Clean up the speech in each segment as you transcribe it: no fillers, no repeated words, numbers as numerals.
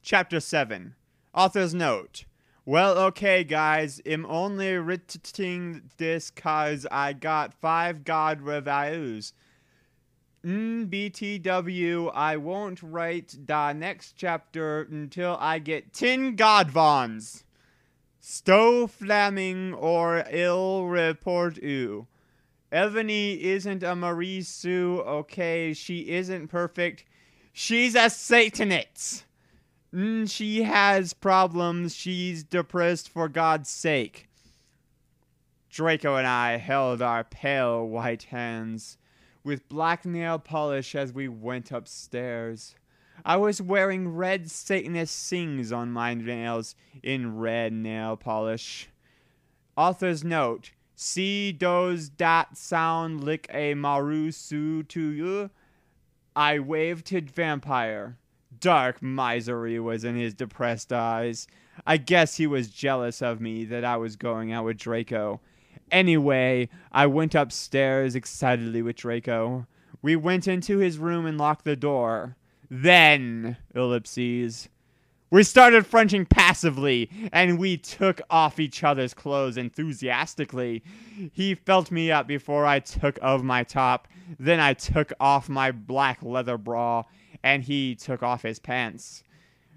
Chapter 7. Author's note. Well, okay, guys, I'm only writing this cause I got 5 God reviews. BTW, I won't write the next chapter until I get 10 Godvons. Stow Flaming or ill report you. Ebony isn't a Marie Sue, okay? She isn't perfect. She's a Satanist. She has problems. She's depressed for God's sake. Draco and I held our pale white hands with black nail polish as we went upstairs. I was wearing red Satanist sings on my nails in red nail polish. Author's note. See does that sound like a Maru Sue to you? I waved to Vampire. Dark misery was in his depressed eyes. I guess he was jealous of me that I was going out with Draco. Anyway, I went upstairs excitedly with Draco. We went into his room and locked the door. Then, ellipses. We started Frenching passively, and we took off each other's clothes enthusiastically. He felt me up before I took off my top. Then I took off my black leather bra, and he took off his pants.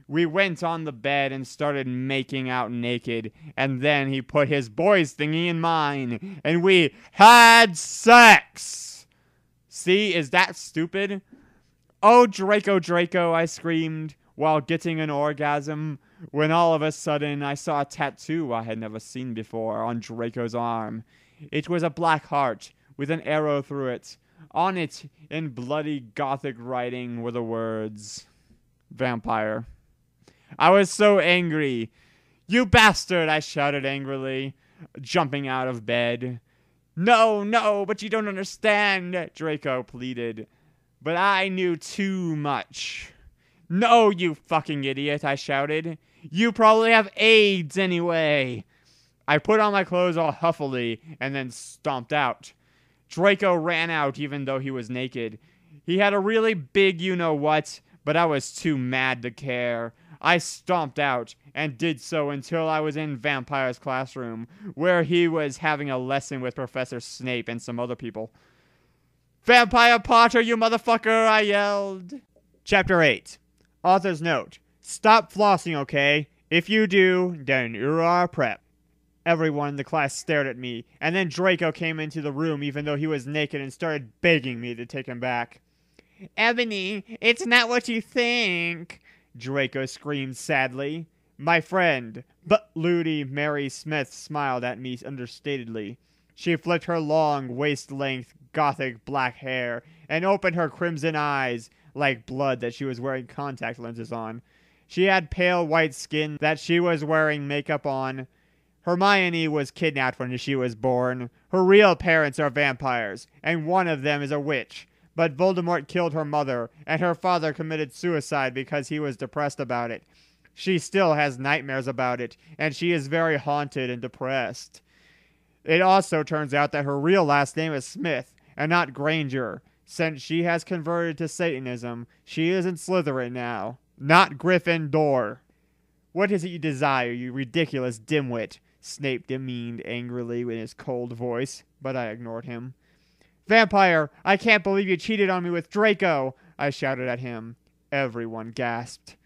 We went on the bed and started making out naked, and then he put his boy's thingy in mine, and we had sex! See, is that stupid? Oh, Draco, Draco, I screamed, while getting an orgasm, when all of a sudden I saw a tattoo I had never seen before on Draco's arm. It was a black heart with an arrow through it. On it, in bloody Gothic writing, were the words, Vampire. I was so angry. You bastard, I shouted angrily, jumping out of bed. No, no, but you don't understand, Draco pleaded. But I knew too much. No, you fucking idiot, I shouted. You probably have AIDS anyway. I put on my clothes all huffily and then stomped out. Draco ran out even though he was naked. He had a really big you-know-what, but I was too mad to care. I stomped out and did so until I was in Vampire's classroom, where he was having a lesson with Professor Snape and some other people. Vampire Potter, you motherfucker, I yelled. Chapter 8. Author's note. Stop flossing, okay? If you do, then you're our prep. Everyone in the class stared at me, and then Draco came into the room even though he was naked and started begging me to take him back. Ebony, it's not what you think, Draco screamed sadly. My friend, but Ludi Mary Smith smiled at me understatedly. She flicked her long, waist-length, Gothic black hair and opened her crimson eyes like blood that she was wearing contact lenses on. She had pale white skin that she was wearing makeup on. Hermione was kidnapped when she was born. Her real parents are vampires, and one of them is a witch. But Voldemort killed her mother, and her father committed suicide because he was depressed about it. She still has nightmares about it, and she is very haunted and depressed. It also turns out that her real last name is Smith, and not Granger. Since she has converted to Satanism, she is in Slytherin now, not Gryffindor. What is it you desire, you ridiculous dimwit? Snape demeaned angrily with his cold voice, but I ignored him. Vampire, I can't believe you cheated on me with Draco, I shouted at him. Everyone gasped.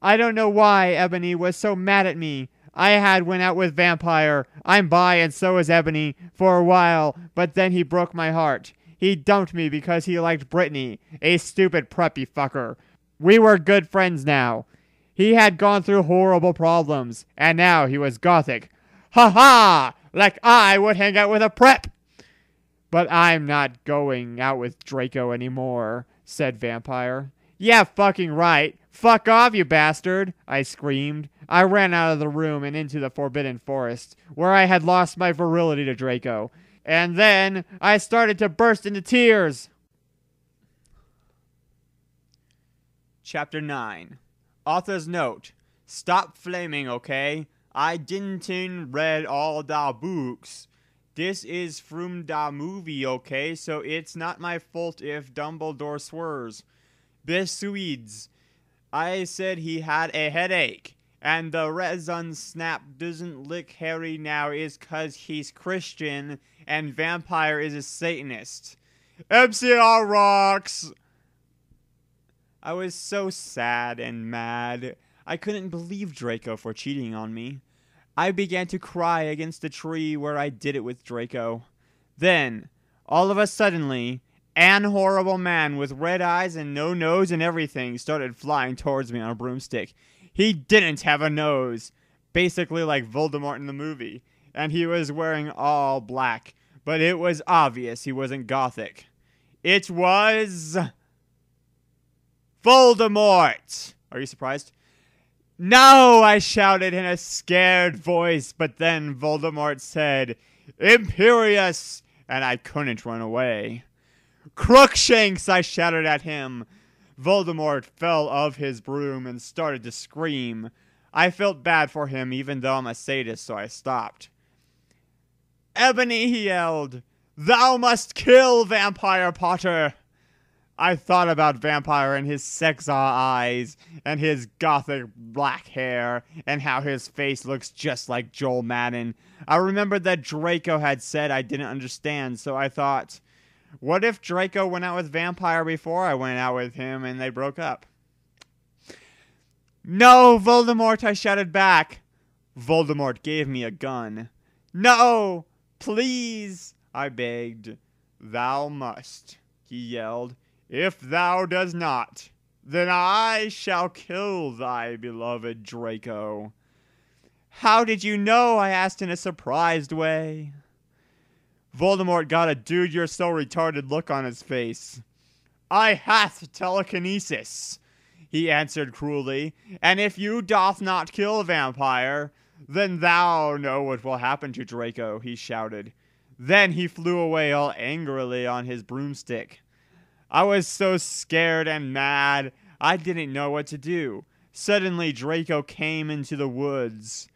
I don't know why Ebony was so mad at me. I went out with Vampire. I'm bi and so is Ebony for a while, but then he broke my heart. He dumped me because he liked Brittany, a stupid preppy fucker. We were good friends now. He had gone through horrible problems, and now he was Gothic. Ha ha! Like I would hang out with a prep! But I'm not going out with Draco anymore, said Vampire. Yeah, fucking right. Fuck off, you bastard, I screamed. I ran out of the room and into the Forbidden Forest, where I had lost my virility to Draco. And then I started to burst into tears. Chapter 9. Author's note. Stop flaming, okay? I didn't read all the books. This is from the movie, okay? So it's not my fault if Dumbledore swears. Besuids. I said he had a headache. And the reason Snap doesn't lick Harry now is 'cause he's Christian and Vampire is a Satanist. MCR rocks! I was so sad and mad. I couldn't believe Draco for cheating on me. I began to cry against the tree where I did it with Draco. Then, all of a suddenly, an horrible man with red eyes and no nose and everything started flying towards me on a broomstick. He didn't have a nose, basically like Voldemort in the movie, and he was wearing all black, but it was obvious he wasn't gothic. It was Voldemort! Are you surprised? No, I shouted in a scared voice, but then Voldemort said, Imperious, and I couldn't run away. Crookshanks, I shouted at him. Voldemort fell off his broom and started to scream. I felt bad for him even though I'm a sadist, so I stopped. Ebony, he yelled, thou must kill Vampire Potter. I thought about Vampire and his sex eyes, and his gothic black hair, and how his face looks just like Joel Madden. I remembered that Draco had said I didn't understand, so I thought, what if Draco went out with Vampire before I went out with him and they broke up? No, Voldemort, I shouted back. Voldemort gave me a gun. No, please, I begged. Thou must, he yelled. If thou does not, then I shall kill thy beloved Draco. How did you know? I asked in a surprised way. Voldemort got a dude you're so retarded look on his face. I hath telekinesis, he answered cruelly, and if you doth not kill Vampire, then thou know what will happen to Draco, he shouted. Then he flew away all angrily on his broomstick. I was so scared and mad, I didn't know what to do. Suddenly, Draco came into the woods.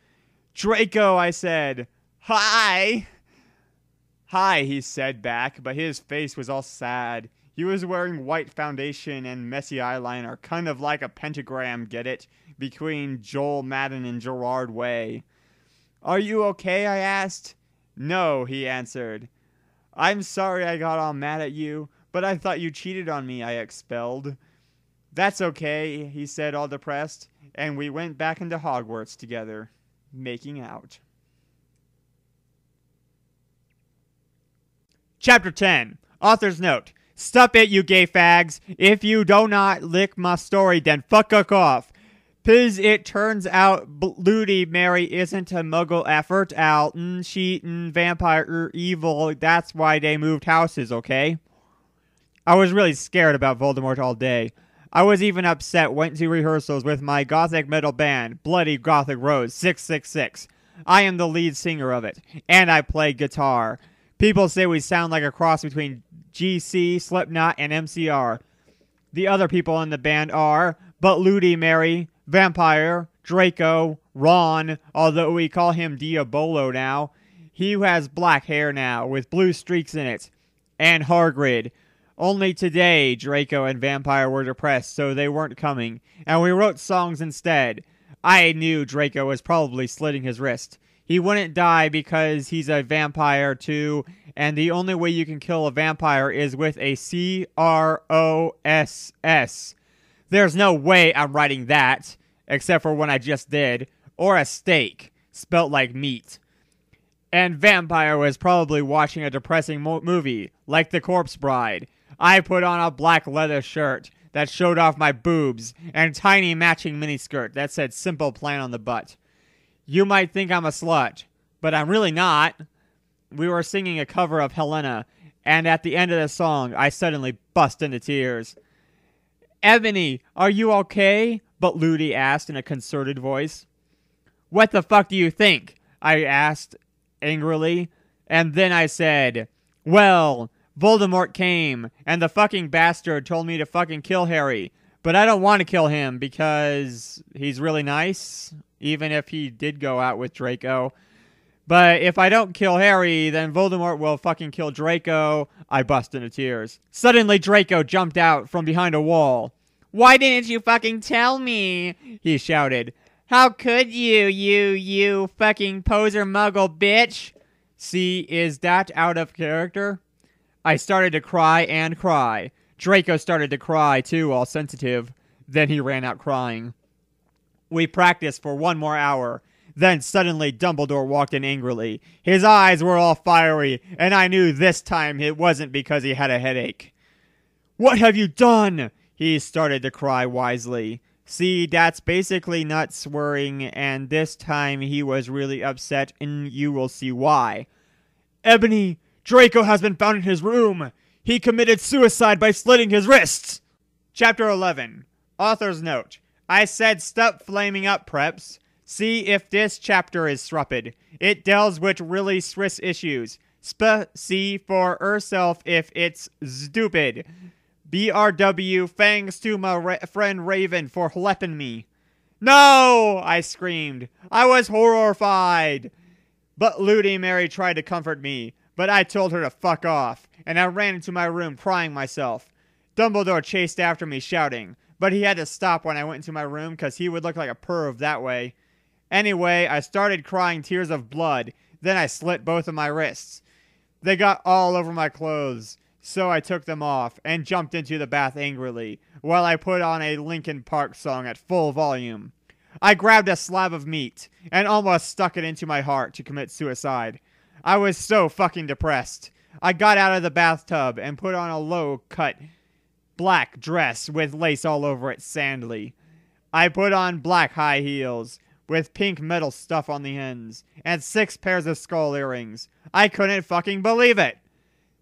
Draco, I said. Hi! Hi, he said back, but his face was all sad. He was wearing white foundation and messy eyeliner, kind of like a pentagram, get it? Between Joel Madden and Gerard Way. Are you okay? I asked. No, he answered. I'm sorry I got all mad at you, but I thought you cheated on me, I expelled. That's okay, he said all depressed, and we went back into Hogwarts together, making out. Chapter 10. Author's note. Stop it, you gay fags. If you do not lick my story, then fuck off. 'Cause it turns out Bloody Mary isn't a muggle effort out. Cheatin', vampire, evil. That's why they moved houses, okay? I was really scared about Voldemort all day. I was even upset, went to rehearsals with my gothic metal band, Bloody Gothic Rose 666. I am the lead singer of it, and I play guitar. People say we sound like a cross between GC, Slipknot, and MCR. The other people in the band are Bloody Mary, Vampire, Draco, Ron, although we call him Diabolo now. He has black hair now, with blue streaks in it. And Hagrid. Only today, Draco and Vampire were depressed, so they weren't coming, and we wrote songs instead. I knew Draco was probably slitting his wrist. He wouldn't die because he's a vampire too, and the only way you can kill a vampire is with a CROSS. There's no way I'm writing that, except for when I just did, or a steak, spelt like meat. And Vampire was probably watching a depressing movie, like The Corpse Bride. I put on a black leather shirt that showed off my boobs, and tiny matching miniskirt that said Simple Plan on the butt. You might think I'm a slut, but I'm really not. We were singing a cover of Helena, and at the end of the song, I suddenly bust into tears. Ebony, are you okay? But Ludi asked in a concerted voice. What the fuck do you think? I asked angrily, and then I said, well, Voldemort came, and the fucking bastard told me to fucking kill Harry, but I don't want to kill him because he's really nice, even if he did go out with Draco. But if I don't kill Harry, then Voldemort will fucking kill Draco. I bust into tears. Suddenly, Draco jumped out from behind a wall. Why didn't you fucking tell me? He shouted. How could you fucking poser muggle bitch? See, is that out of character? I started to cry and cry. Draco started to cry too, all sensitive. Then he ran out crying. We practiced for 1 more hour. Then suddenly Dumbledore walked in angrily. His eyes were all fiery, and I knew this time it wasn't because he had a headache. What have you done? He started to cry wisely. See, that's basically not swearing, and this time he was really upset, and you will see why. Ebony, Draco has been found in his room. He committed suicide by slitting his wrists. Chapter 11. Author's note. I said stop flaming up, preps. See if this chapter is srupid. It deals with really Swiss issues. See for herself if it's stupid. BRW, thanks to my friend Raven for helping me. No! I screamed. I was horrified. But Ludi Mary tried to comfort me, but I told her to fuck off, and I ran into my room crying myself. Dumbledore chased after me shouting, but he had to stop when I went into my room because he would look like a perv that way. Anyway, I started crying tears of blood. Then I slit both of my wrists. They got all over my clothes, so I took them off and jumped into the bath angrily, while I put on a Linkin Park song at full volume. I grabbed a slab of meat and almost stuck it into my heart to commit suicide. I was so fucking depressed. I got out of the bathtub and put on a low-cut black dress with lace all over it sandily. I put on black high heels with pink metal stuff on the ends, and 6 pairs of skull earrings. I couldn't fucking believe it.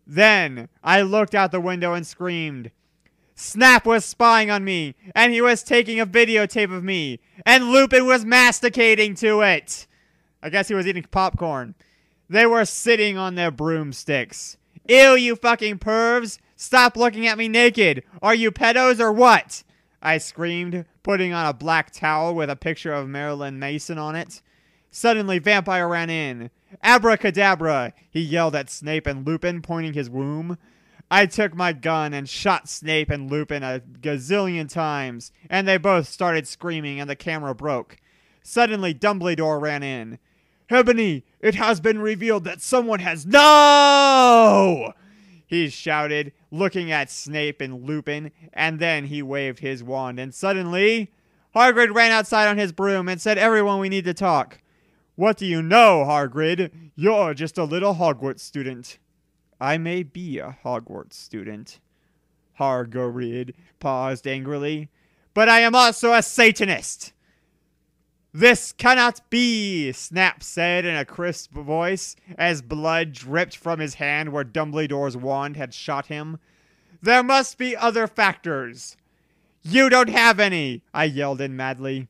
Then, I looked out the window and screamed. Snap was spying on me, and he was taking a videotape of me, and Lupin was masticating to it. I guess he was eating popcorn. They were sitting on their broomsticks. Ew, you fucking pervs! Stop looking at me naked! Are you pedos or what? I screamed, putting on a black towel with a picture of Marilyn Mason on it. Suddenly, Vampire ran in. Abracadabra! He yelled at Snape and Lupin, pointing his womb. I took my gun and shot Snape and Lupin a gazillion times, and they both started screaming and the camera broke. Suddenly, Dumbledore ran in. Ebony, it has been revealed that someone has— No! He shouted, looking at Snape and Lupin, and then he waved his wand, and suddenly, Hagrid ran outside on his broom and said, Everyone, we need to talk. What do you know, Hagrid? You're just a little Hogwarts student. I may be a Hogwarts student. Hagrid paused angrily. But I am also a Satanist. This cannot be, Snap said in a crisp voice, as blood dripped from his hand where Dumbledore's wand had shot him. There must be other factors. You don't have any, I yelled in madly.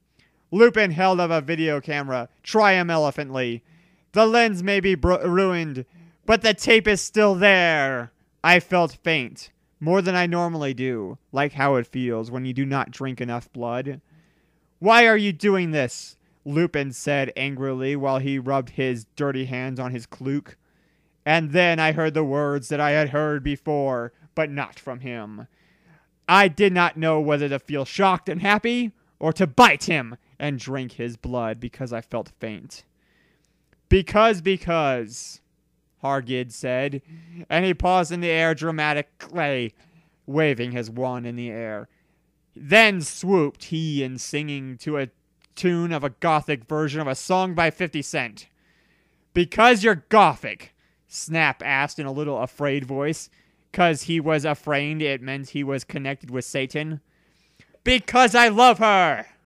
Lupin held up a video camera, triumphantly. The lens may be ruined, but the tape is still there. I felt faint, more than I normally do, like how it feels when you do not drink enough blood. Why are you doing this? Lupin said angrily while he rubbed his dirty hands on his cloak. And then I heard the words that I had heard before, but not from him. I did not know whether to feel shocked and happy, or to bite him and drink his blood because I felt faint. Because, Hagrid said, and he paused in the air dramatically, waving his wand in the air. Then swooped he in singing to a tune of a gothic version of a song by 50 Cent. Because you're gothic, Snap asked in a little afraid voice. 'Cause he was afraid it meant he was connected with Satan. Because I love her!